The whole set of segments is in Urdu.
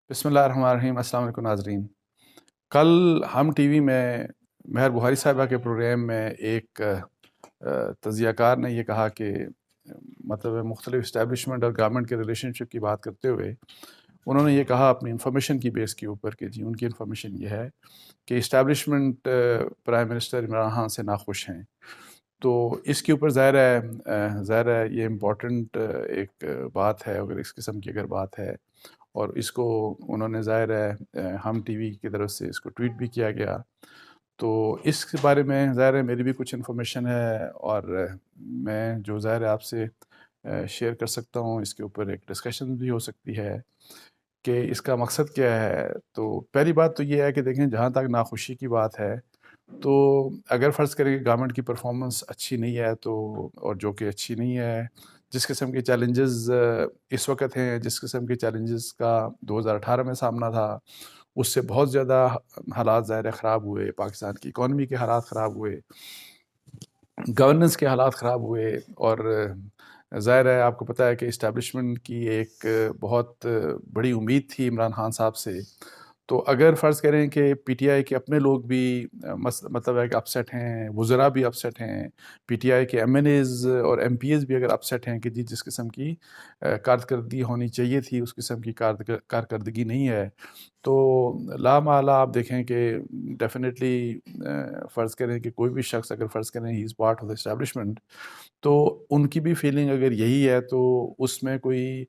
بسم اللہ الرحمن الرحیم۔ السلام علیکم ناظرین۔ کل ہم ٹی وی میں مہر بخاری صاحبہ کے پروگرام میں ایک تجزیہ کار نے یہ کہا کہ مطلب مختلف اسٹیبلشمنٹ اور گورنمنٹ کے ریلیشن شپ کی بات کرتے ہوئے انہوں نے یہ کہا اپنی انفارمیشن کی بیس کے اوپر کہ جی ان کی انفارمیشن یہ ہے کہ establishment prime minister Imran Khan سے ناخوش ہیں۔ تو اس کے اوپر ظاہر ہے یہ امپورٹنٹ ایک بات ہے، اگر اس قسم کی اگر بات ہے، اور اس کو انہوں نے ظاہر ہے ہم ٹی وی کی طرف سے اس کو ٹویٹ بھی کیا گیا۔ تو اس کے بارے میں ظاہر ہے میری بھی کچھ انفارمیشن ہے اور میں جو ظاہر ہے آپ سے شیئر کر سکتا ہوں، اس کے اوپر ایک ڈسکشن بھی ہو سکتی ہے کہ اس کا مقصد کیا ہے۔ تو پہلی بات تو یہ ہے کہ دیکھیں، جہاں تک ناخوشی کی بات ہے تو اگر فرض کریں کہ گورنمنٹ کی پرفارمنس اچھی نہیں ہے تو، اور جو کہ اچھی نہیں ہے، جس قسم کے چیلنجز اس وقت ہیں، جس قسم کے چیلنجز کا 2018 میں سامنا تھا، اس سے بہت زیادہ حالات ظاہر خراب ہوئے، پاکستان کی اکانومی کے حالات خراب ہوئے، گورننس کے حالات خراب ہوئے، اور ظاہر ہے آپ کو پتہ ہے کہ اسٹیبلشمنٹ کی ایک بہت بڑی امید تھی عمران خان صاحب سے۔ تو اگر فرض کریں کہ پی ٹی آئی کے اپنے لوگ بھی مطلب ہے کہ اپسیٹ ہیں، وزراء بھی اپسیٹ ہیں، پی ٹی آئی کے ایم این ایز اور ایم پی ایز بھی اگر اپسیٹ ہیں کہ جی جس قسم کی کارکردگی ہونی چاہیے تھی اس قسم کی کارکردگی نہیں ہے، تو لامحالہ آپ دیکھیں کہ ڈیفینیٹلی فرض کریں کہ کوئی بھی شخص اگر فرض کریں he is part of the establishment, تو ان کی بھی فیلنگ اگر یہی ہے تو اس میں کوئی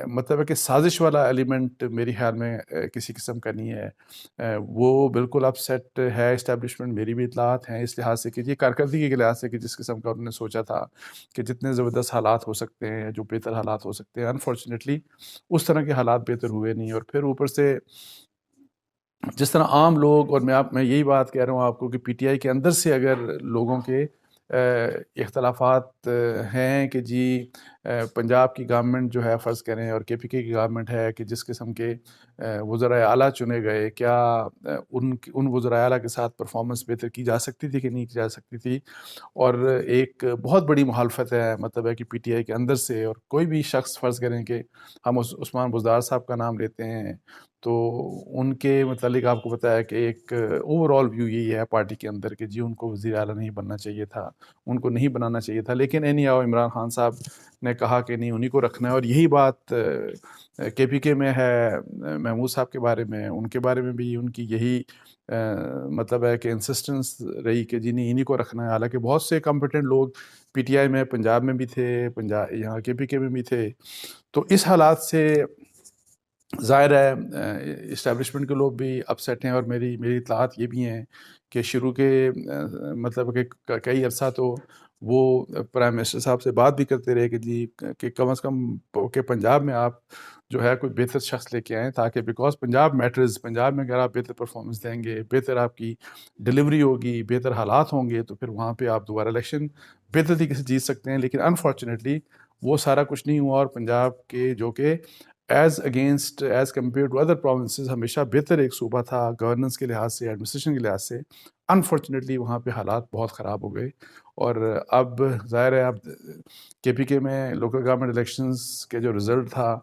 مطلب ہے کہ سازش والا ایلیمنٹ میری خیال میں کسی قسم کا نہیں ہے۔ وہ بالکل اپ سیٹ ہے اسٹیبلشمنٹ، میری بھی اطلاعات ہیں اس لحاظ سے کہ یہ کارکردگی کے لحاظ سے کہ جس قسم کا انہوں نے سوچا تھا کہ جتنے زبردست حالات ہو سکتے ہیں، جو بہتر حالات ہو سکتے ہیں، انفارچونیٹلی اس طرح کے حالات بہتر ہوئے نہیں۔ اور پھر اوپر سے جس طرح عام لوگ، اور میں یہی بات کہہ رہا ہوں آپ کو کہ پی ٹی آئی کے اندر سے اگر لوگوں کے اختلافات ہیں کہ جی پنجاب کی گورنمنٹ جو ہے فرض کریں اور کے پی کے کی گورنمنٹ ہے کہ جس قسم کے وزرائے اعلیٰ چنے گئے، کیا ان وزرائے اعلیٰ کے ساتھ پرفارمنس بہتر کی جا سکتی تھی کہ نہیں کی جا سکتی تھی، اور ایک بہت بڑی مخالفت ہے مطلب ہے کہ پی ٹی آئی کے اندر سے، اور کوئی بھی شخص فرض کریں کہ ہم عثمان بزدار صاحب کا نام لیتے ہیں تو ان کے متعلق آپ کو پتہ ہے کہ ایک اوور آل ویو یہی ہے پارٹی کے اندر کہ جی ان کو وزیر اعلیٰ نہیں بننا چاہیے تھا، ان کو نہیں بنانا چاہیے تھا، لیکن اینی ہاؤ عمران خان صاحب نے کہا کہ نہیں انہی کو رکھنا ہے۔ اور یہی بات کے پی کے میں ہے، محمود صاحب کے بارے میں، ان کے بارے میں بھی ان کی یہی مطلب ہے کہ انسسٹنس رہی کہ جی نہیں انہی کو رکھنا ہے، حالانکہ بہت سے کمپیٹنٹ لوگ پی ٹی آئی میں پنجاب میں بھی تھے، یہاں کے پی کے میں بھی تھے۔ تو اس حالات سے ظاہر ہے اسٹیبلشمنٹ کے لوگ بھی اپسیٹ ہیں، اور میری اطلاعات یہ بھی ہیں کہ شروع کے مطلب کہ کئی عرصہ تو وہ پرائم منسٹر صاحب سے بات بھی کرتے رہے کہ جی کہ کم از کم کہ پنجاب میں آپ جو ہے کوئی بہتر شخص لے کے آئیں، تاکہ بیکاز پنجاب میٹرز، پنجاب میں اگر آپ بہتر پرفارمنس دیں گے، بہتر آپ کی ڈلیوری ہوگی، بہتر حالات ہوں گے، تو پھر وہاں پہ آپ دوبارہ الیکشن بہتر طریقے سے جیت سکتے ہیں۔ لیکن انفارچونیٹلی وہ سارا کچھ نہیں ہوا، اور پنجاب کے جو کہ as compare to other provinces ہمیشہ بہتر ایک صوبہ تھا گورننس کے لحاظ سے، ایڈمنسٹریشن کے لحاظ سے، انفارچونیٹلی وہاں پہ حالات بہت خراب ہو گئے۔ اور اب ظاہر ہے اب کے پی کے میں لوکل گورنمنٹ الیکشنز کے جو رزلٹ تھا،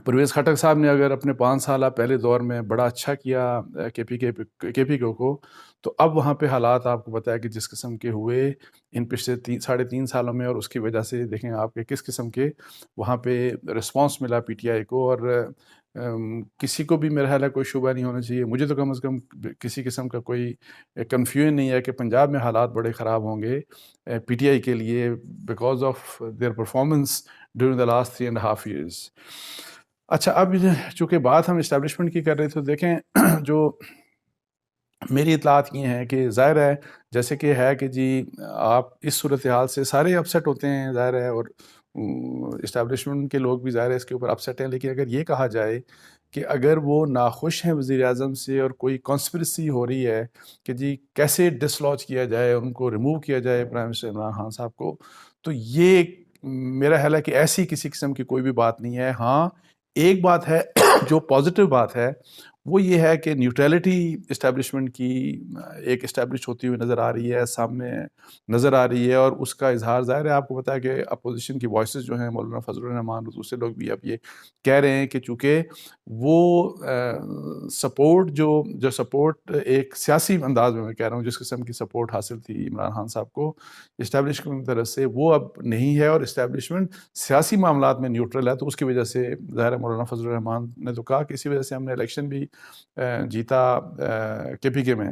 پرویز خٹک صاحب نے اگر اپنے 5 سالہ پہلے دور میں بڑا اچھا کیا کے پی کے کو، تو اب وہاں پہ حالات آپ کو پتہ ہے کہ جس قسم کے ہوئے ان پچھلے 3.5 سالوں میں، اور اس کی وجہ سے دیکھیں آپ کے کس قسم کے وہاں پہ رسپانس ملا پی ٹی آئی کو۔ اور کسی کو بھی میرا خیال ہے کوئی شبہ نہیں ہونا چاہیے، مجھے تو کم از کم کسی قسم کا کوئی کنفیوژن نہیں ہے کہ پنجاب میں حالات بڑے خراب ہوں گے پی ٹی آئی کے لیے because of their performance during the last 3.5 years۔ اچھا، اب چونکہ بات ہم اسٹیبلشمنٹ کی کر رہے تھے، دیکھیں جو میری اطلاعات یہ ہیں کہ ظاہر ہے جیسے کہ ہے کہ جی آپ اس صورتحال سے سارے اپسیٹ ہوتے ہیں ظاہر ہے، اور اسٹیبلشمنٹ کے لوگ بھی ظاہر ہے اس کے اوپر اپسیٹ ہیں، لیکن اگر یہ کہا جائے کہ اگر وہ ناخوش ہیں وزیر اعظم سے اور کوئی کانسپریسی ہو رہی ہے کہ جی کیسے ڈسلوج کیا جائے، ان کو ریموو کیا جائے پرائم منسٹر عمران خان صاحب کو، تو یہ میرا خیال ہے کہ ایسی کسی قسم کی کوئی بھی بات نہیں ہے۔ ہاں ایک بات ہے جو پازیٹیو بات ہے وہ یہ ہے کہ نیوٹرلٹی اسٹیبلشمنٹ کی ایک اسٹیبلش ہوتی ہوئی نظر آ رہی ہے، سامنے نظر آ رہی ہے، اور اس کا اظہار ظاہر ہے آپ کو پتہ ہے کہ اپوزیشن کی وائسز جو ہیں مولانا فضل الرحمان اور دوسرے لوگ بھی اب یہ کہہ رہے ہیں کہ چونکہ وہ سپورٹ جو سپورٹ ایک سیاسی انداز میں کہہ رہا ہوں، جس قسم کی سپورٹ حاصل تھی عمران خان صاحب کو اسٹیبلشمنٹ کی طرف سے، وہ اب نہیں ہے، اور اسٹیبلشمنٹ سیاسی معاملات میں نیوٹرل ہے، تو اس کی وجہ سے ظاہر ہے مولانا فضل الرحمان نے تو کہا کہ اسی وجہ سے ہم نے الیکشن بھی جیتا کے پی کے میں۔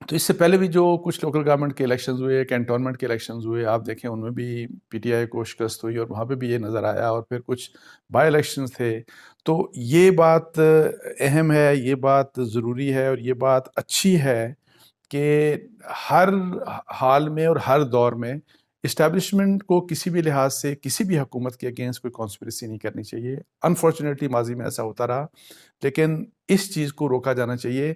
تو اس سے پہلے بھی جو کچھ لوکل گورنمنٹ کے الیکشنز ہوئے، کینٹونمنٹ کے الیکشنز ہوئے، آپ دیکھیں ان میں بھی پی ٹی آئی کو شکست ہوئی، اور وہاں پہ بھی یہ نظر آیا، اور پھر کچھ بائی الیکشنز تھے۔ تو یہ بات اہم ہے، یہ بات ضروری ہے، اور یہ بات اچھی ہے کہ ہر حال میں اور ہر دور میں اسٹیبلشمنٹ کو کسی بھی لحاظ سے کسی بھی حکومت کے اگینسٹ کوئی کانسپریسی نہیں کرنی چاہیے۔ انفارچونیٹلی ماضی میں ایسا ہوتا رہا، لیکن اس چیز کو روکا جانا چاہیے۔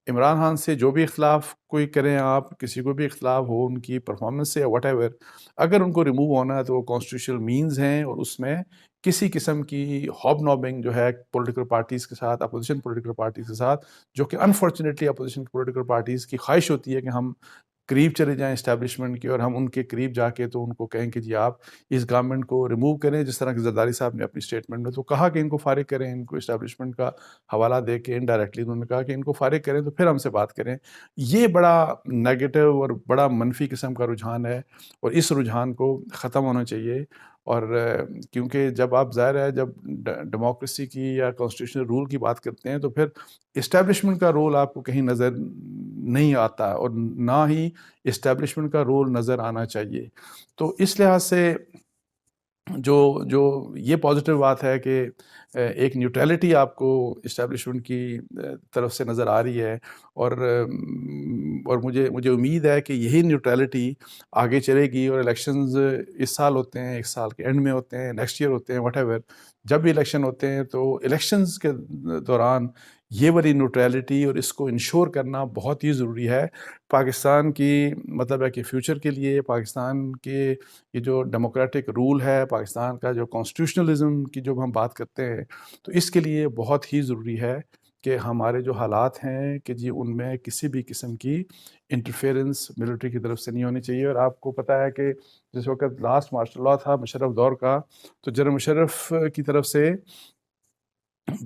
عمران خان سے جو بھی اختلاف کوئی کریں، آپ کسی کو بھی اختلاف ہو ان کی پرفارمنس سے یا واٹ ایور، اگر ان کو ریموو ہونا ہے تو وہ کانسٹیٹیوشنل مینز ہیں، اور اس میں کسی قسم کی ہاب نابنگ جو ہے پولیٹیکل پارٹیز کے ساتھ، اپوزیشن پولیٹیکل پارٹیز کے ساتھ، جو کہ انفارچونیٹلی اپوزیشن پولیٹیکل پارٹیز کی خواہش ہوتی ہے کہ ہم قریب چلے جائیں اسٹیبلشمنٹ کی، اور ہم ان کے قریب جا کے تو ان کو کہیں کہ جی آپ اس گورنمنٹ کو ریموو کریں، جس طرح کہ زرداری صاحب نے اپنی اسٹیٹمنٹ میں تو کہا کہ ان کو فارغ کریں، ان کو اسٹیبلشمنٹ کا حوالہ دے کے انڈائریکٹلی انہوں نے کہا کہ ان کو فارغ کریں تو پھر ہم سے بات کریں۔ یہ بڑا نیگیٹو اور بڑا منفی قسم کا رجحان ہے، اور اس رجحان کو ختم ہونا چاہیے۔ اور کیونکہ جب آپ ظاہر ہے جب ڈیموکریسی کی یا کانسٹیٹیوشنل رول کی بات کرتے ہیں تو پھر اسٹیبلشمنٹ کا رول آپ کو کہیں نظر نہیں آتا، اور نہ ہی اسٹیبلشمنٹ کا رول نظر آنا چاہیے۔ تو اس لحاظ سے جو یہ پازیٹیو بات ہے کہ ایک نیوٹرلٹی آپ کو اسٹیبلشمنٹ کی طرف سے نظر آ رہی ہے، اور مجھے امید ہے کہ یہی نیوٹرلٹی آگے چلے گی، اور الیکشنز اس سال ہوتے ہیں، ایک سال کے اینڈ میں ہوتے ہیں، نیکسٹ ایئر ہوتے ہیں، واٹ ایور، جب بھی الیکشن ہوتے ہیں تو الیکشنز کے دوران یہ والی نیوٹرلٹی اور اس کو انشور کرنا بہت ہی ضروری ہے پاکستان کی، مطلب ہے کہ فیوچر کے لیے، پاکستان کے یہ جو ڈیموکریٹک رول ہے، پاکستان کا جو کانسٹیٹیوشنلزم کی جب ہم بات کرتے ہیں تو اس کے لیے بہت ہی ضروری ہے کہ ہمارے جو حالات ہیں کہ جی ان میں کسی بھی قسم کی انٹرفیئرنس ملٹری کی طرف سے نہیں ہونی چاہیے۔ اور آپ کو پتہ ہے کہ جس وقت لاسٹ مارشل لاء تھا مشرف دور کا، تو جنرل مشرف کی طرف سے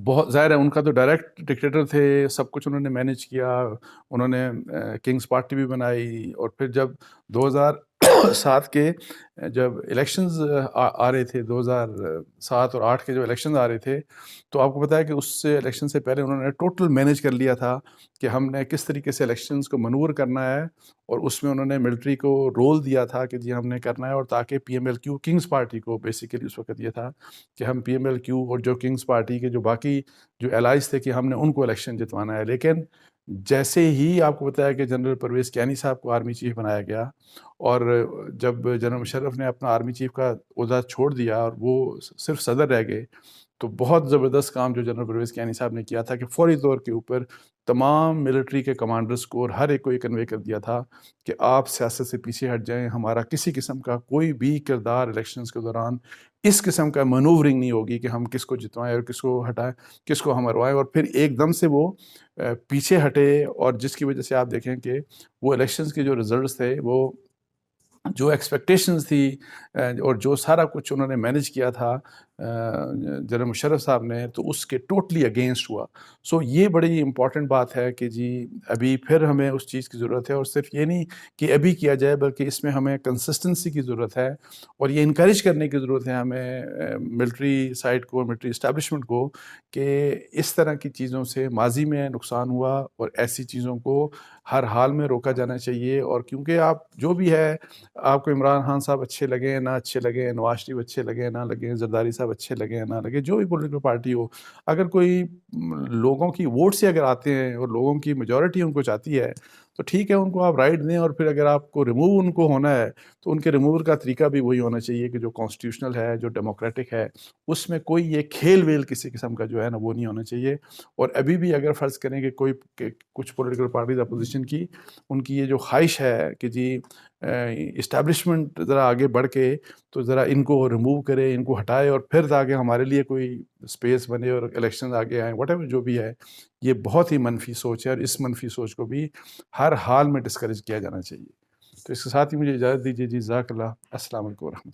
بہت ظاہر ہے ان کا تو ڈائریکٹ ڈکٹیٹر تھے، سب کچھ انہوں نے مینیج کیا، انہوں نے کنگز پارٹی بھی بنائی، اور پھر جب 2007 کے جب الیکشنز آ رہے تھے، 2007 اور 8 کے جو الیکشنز آ رہے تھے، تو آپ کو پتہ ہے کہ اس سے الیکشن سے پہلے انہوں نے ٹوٹل مینیج کر لیا تھا کہ ہم نے کس طریقے سے الیکشنز کو منور کرنا ہے، اور اس میں انہوں نے ملٹری کو رول دیا تھا کہ جی ہم نے کرنا ہے، اور تاکہ P M L Q kings party کو بیسیکلی اس وقت یہ تھا کہ ہم پی ایم ایل کیو اور جو کنگز پارٹی کے جو باقی جو الائز تھے کہ ہم نے ان کو الیکشن جتوانا ہے۔ لیکن جیسے ہی آپ کو بتایا کہ جنرل پرویز کیانی صاحب کو آرمی چیف بنایا گیا، اور جب جنرل مشرف نے اپنا آرمی چیف کا عہدہ چھوڑ دیا اور وہ صرف صدر رہ گئے، تو بہت زبردست کام جو جنرل پرویز کیانی صاحب نے کیا تھا کہ فوری طور کے اوپر تمام ملٹری کے کمانڈرز کو اور ہر ایک کو یہ کنوے کر دیا تھا کہ آپ سیاست سے پیچھے ہٹ جائیں، ہمارا کسی قسم کا کوئی بھی کردار الیکشنز کے دوران اس قسم کا مینوورنگ نہیں ہوگی کہ ہم کس کو جتوائیں اور کس کو ہٹائیں، کس کو ہم ہروائیں۔ اور پھر ایک دم سے وہ پیچھے ہٹے، اور جس کی وجہ سے آپ دیکھیں کہ وہ الیکشنز کے جو رزلٹس تھے، وہ جو ایکسپیکٹیشنز تھی اور جو سارا کچھ انہوں نے مینیج کیا تھا جنرل مشرف صاحب نے، تو اس کے ٹوٹلی اگینسٹ ہوا۔ سو یہ بڑی امپورٹنٹ بات ہے کہ جی ابھی پھر ہمیں اس چیز کی ضرورت ہے، اور صرف یہ نہیں کہ ابھی کیا جائے بلکہ اس میں ہمیں کنسسٹنسی کی ضرورت ہے، اور یہ انکریج کرنے کی ضرورت ہے ہمیں ملٹری سائڈ کو، ملٹری اسٹیبلشمنٹ کو، کہ اس طرح کی چیزوں سے ماضی میں نقصان ہوا اور ایسی چیزوں کو ہر حال میں روکا جانا چاہیے۔ اور کیونکہ آپ جو بھی ہے، آپ کو عمران خان صاحب اچھے لگیں نہ اچھے لگیں، نواز شریف اچھے لگیں نہ لگیں، زرداری صاحب اچھے لگیں نہ لگیں، جو بھی پولیٹیکل پارٹی ہو، اگر کوئی لوگوں کی ووٹ سے اگر آتے ہیں اور لوگوں کی میجورٹی ان کو چاہتی ہے، تو ٹھیک ہے ان کو آپ رائٹ دیں، اور پھر اگر آپ کو ریموو ان کو ہونا ہے تو ان کے ریموور کا طریقہ بھی وہی ہونا چاہیے کہ جو کانسٹیٹیوشنل ہے، جو ڈیموکریٹک ہے، اس میں کوئی یہ کھیل ویل کسی قسم کا جو ہے نا وہ نہیں ہونا چاہیے۔ اور ابھی بھی اگر فرض کریں کہ کوئی کچھ پولیٹیکل پارٹیز اپوزیشن کی، ان کی یہ جو خواہش ہے کہ جی اسٹیبلشمنٹ ذرا آگے بڑھ کے تو ذرا ان کو ریموو کرے، ان کو ہٹائے، اور پھر تاکہ ہمارے لیے کوئی اسپیس بنے اور الیکشن آگے آئیں، واٹ ایور جو بھی ہے، یہ بہت ہی منفی سوچ ہے، اور اس منفی سوچ کو بھی ہر حال میں ڈسکریج کیا جانا چاہیے۔ تو اس کے ساتھ ہی مجھے اجازت دیجیے جی، جزاک اللہ، السلام علیکم ورحمۃ اللہ۔